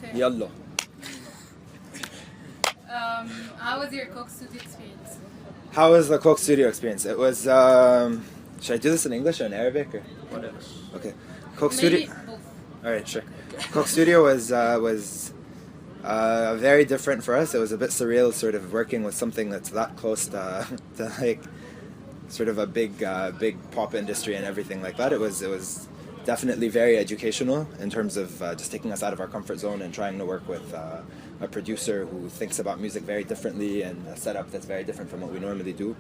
Okay. Yalla. How was your Coke Studio experience? How was the Coke Studio experience? It was, should I do this in English or in Arabic? Or? Whatever. Okay. Coke Maybe Studio. both. Alright, sure. Coke Studio was very different for us. It was a bit surreal, sort of working with something that's that close to like sort of a big pop industry and everything like that. It was definitely very educational in terms of just taking us out of our comfort zone and trying to work with a producer who thinks about music very differently and a setup that's very different from what we normally do.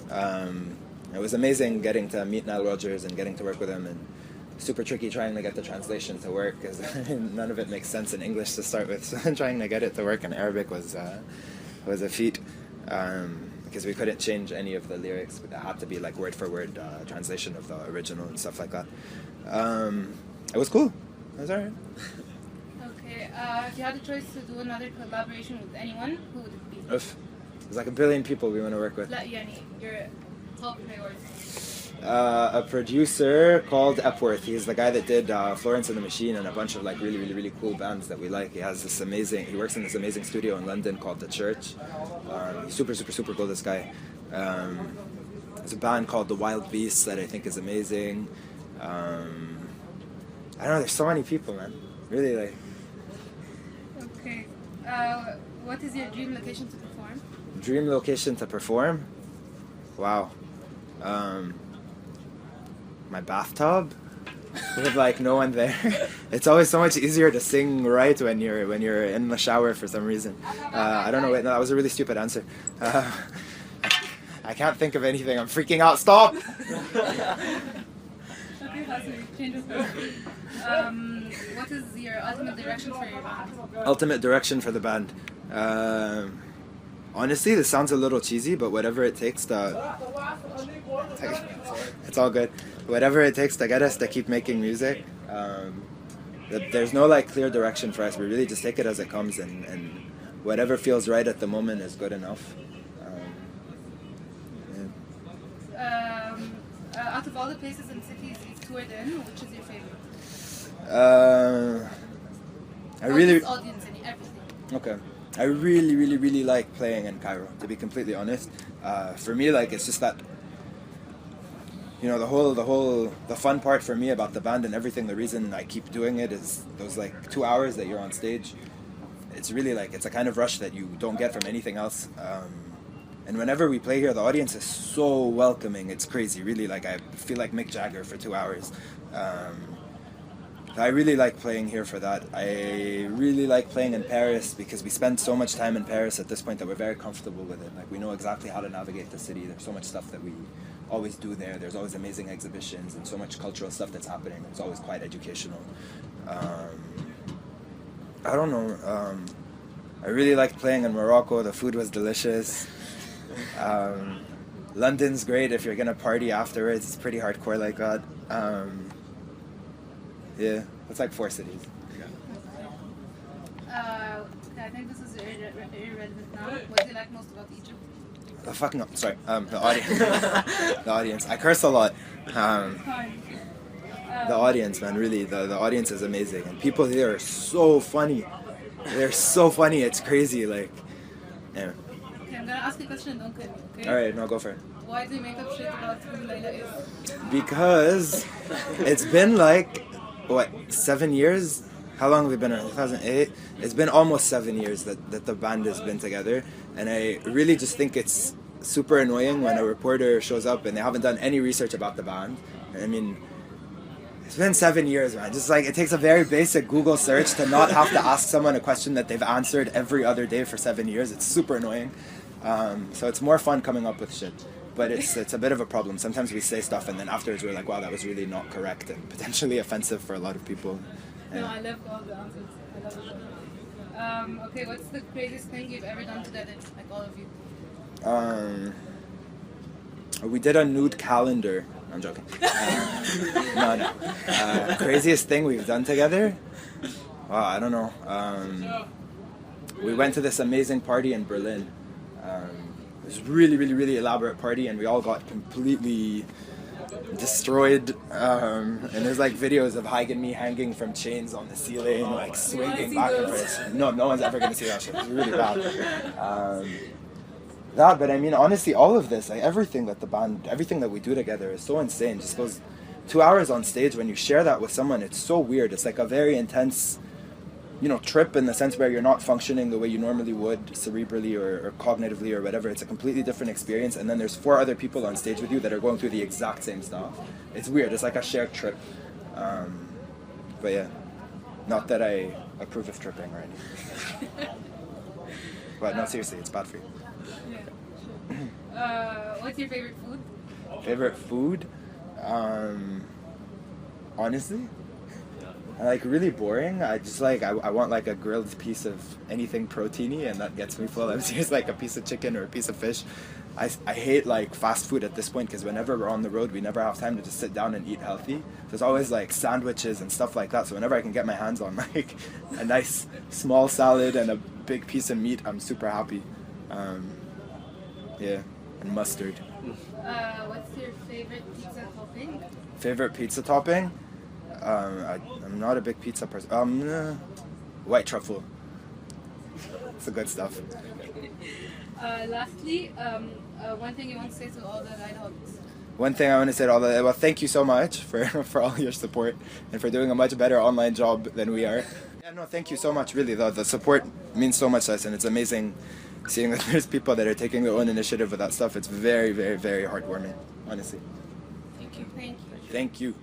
It was amazing getting to meet Nile Rodgers and getting to work with him, and super tricky trying to get the translation to work because none of it makes sense in English to start with. So trying to get it to work in Arabic was a feat because we couldn't change any of the lyrics. It had to be like word for word translation of the original and stuff like that. It was cool. It was alright. Okay. If you had a choice to do another collaboration with anyone, who would it be? There's like a billion people we want to work with. لا يعني your top priority. A producer called Epworth. He's the guy that did Florence and the Machine and a bunch of like really cool bands that we like. He works in this amazing studio in London called The Church. He's super cool, this guy. There's a band called The Wild Beasts that I think is amazing. I don't know, there's so many people, man. Really like. Okay. What is your dream location to perform? Dream location to perform? Wow. My bathtub with like no one there. It's always so much easier to sing right when you're in the shower for some reason. I don't know. Wait, no, that was a really stupid answer. I can't think of anything. I'm freaking out. Stop. Okay, Hassan, change of question. What is your ultimate direction for your band? Ultimate direction for the band. Honestly, this sounds a little cheesy, but whatever it takes to. It's all good. Whatever it takes to get us to keep making music. There's no like clear direction for us. We really just take it as it comes, and whatever feels right at the moment is good enough. Out of all the places and cities you've toured in, which is your favorite? Audience and everything. Okay. I really like playing in Cairo, to be completely honest. For me, like, it's just that, you know, the fun part for me about the band and everything, the reason I keep doing it is those like 2 hours that you're on stage. It's really like, it's a kind of rush that you don't get from anything else. And whenever we play here, the audience is so welcoming. It's crazy, really. Like, I feel like Mick Jagger for 2 hours. I really like playing here for that. I really like playing in Paris because we spend so much time in Paris at this point that we're very comfortable with it. Like, we know exactly how to navigate the city. There's so much stuff that we always do there. There's always amazing exhibitions and so much cultural stuff that's happening. It's always quite educational. I don't know. I really liked playing in Morocco. The food was delicious. London's great if you're gonna party afterwards. It's pretty hardcore like that. Yeah, it's like 4 cities. I think this is irrelevant now. What do you like most about Egypt? The audience. The audience. I curse a lot. The audience, man, really. The audience is amazing, and people here are so funny. They're so funny. It's crazy. Like, yeah. Okay, I'm gonna ask you a question and don't kill me. Okay. All right, no, go for it. Why do you make up shit about who Leila is? Because it's been like, what, 7 years? How long have we been in 2008? It's been almost 7 years that the band has been together, and I really just think it's super annoying when a reporter shows up and they haven't done any research about the band. I mean, it's been 7 years, man. Just like, it takes a very basic Google search to not have to ask someone a question that they've answered every other day for 7 years. It's super annoying. So it's more fun coming up with shit. But it's a bit of a problem. Sometimes we say stuff and then afterwards we're like, wow, that was really not correct and potentially offensive for a lot of people. Yeah. No, I love all the answers. I love it. Okay, what's the craziest thing you've ever done together, like all of you? We did a nude calendar. I'm joking. No. Craziest thing we've done together? Wow, I don't know. We went to this amazing party in Berlin. It was really elaborate party, and we all got completely destroyed. And there's like videos of Haig and me hanging from chains on the ceiling, like swinging back and forth. No one's ever gonna see that shit. It's really bad. But I mean, honestly, all of this, like everything that we do together is so insane. Just goes 2 hours on stage. When you share that with someone, it's so weird. It's like a very intense, trip in the sense where you're not functioning the way you normally would cerebrally or cognitively or whatever. It's a completely different experience, and then there's 4 other people on stage with you that are going through the exact same stuff. It's weird. It's like a shared trip. But yeah, not that I approve of tripping or anything. But no, seriously, it's bad for you. What's your favorite food? Favorite food? Honestly, like really boring. I just I want like a grilled piece of anything proteiny, and that gets me full. I'm serious, like a piece of chicken or a piece of fish. I hate like fast food at this point, because whenever we're on the road, we never have time to just sit down and eat healthy. There's always like sandwiches and stuff like that. So whenever I can get my hands on like a nice small salad and a big piece of meat, I'm super happy. Yeah, and mustard. What's your favorite pizza topping? Favorite pizza topping? I'm not a big pizza person. White truffle. It's the good stuff. Lastly, one thing you want to say to all the Leila Holics? One thing I want to say to all the... Well, thank you so much for all your support and for doing a much better online job than we are. Yeah, no, thank you so much, really. The support means so much to us, and it's amazing seeing that there's people that are taking their own initiative with that stuff. It's very, very, very heartwarming, honestly. Thank you. Thank you. Thank you.